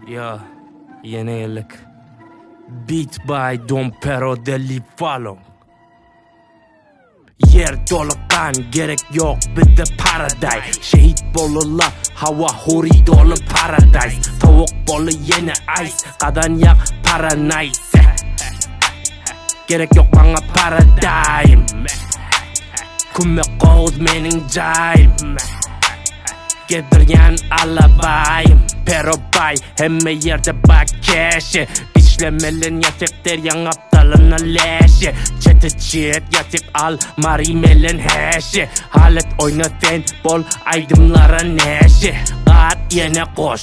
Ya yeni yıllık Beat by Don Pero Deli Fallon. Yer dolu kan, gerek yok bir de paradise. Şehit bolula, hava huri dolu paradise. Tavuk bolu yeni ice, kadan yak paranice. Gerek yok bana paradigm. Kumme koğuz mening jayim. Gedirgen alabayım. Pero bay, hemme yerde bak keşi. Biçlemelin yatıktır yan aptalına leşi. Çete çiğet yatık al marimelin heşi. Halet oynaten bol aydımlara neşi. At yine koş,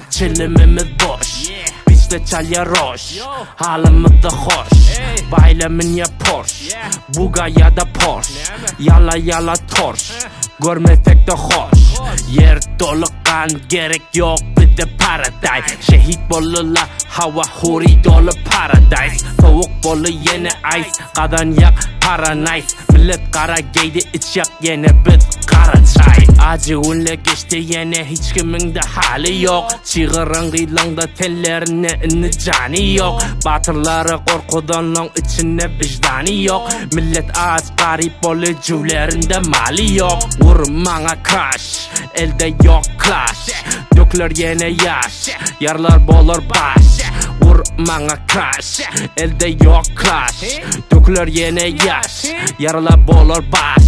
çilimimiz boş. Bizde çalya roş, halimiz de hoş. Baylemin ya Porsche, Buga ya da Porsche. Yala yala torş, görmesek de hoş. Yer dolu kan, gerek yok bir de paradise. Şehit bolula, hava huri dolu paradise. Tavuk bolu yeni ice, kadan yak paranice. Millet kara giydi, iç yak yine bit kara çay. Acı ünle geçti yine, hiç kimin de hali yok. Çığırın gıylanda tellerine inni cani yok. Batırları korkudan long içine vicdanı yok. Millet aç garip bolu cüvlerinde mali yok. Vurmana crash, elde yok clash. Dökülür yine yaş, yarlar bolur baş. Vurmana crash, elde yok clash. Dökülür yine yaş, yaralar bolur baş.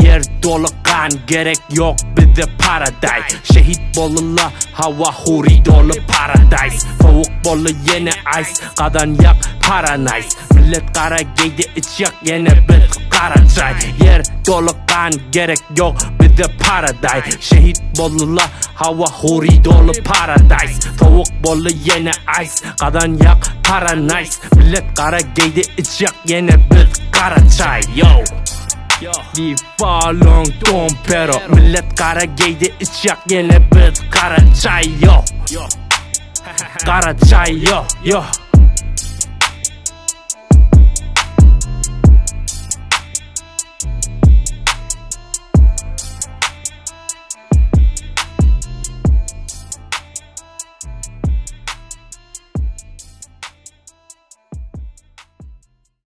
Yer dolu kan, gerek yok bir de paradise. Şehit bolula, hava huri dolu paradise. Tavuk bolu yine ice, kadan yak paranice. Millet kara giydi, iç yak yine bit kara çay. Yer dolu kan, gerek yok bir de paradise. Şehit bolula, hava huri dolu paradise. Tavuk bolu yine ice, kadan yak paranice. Millet kara giydi, iç yak yine bit kara çay. Yo Deli Fallon Don Pero. Millet kara giydi, iç yak yine bit kara çay. Yo kara çay yo.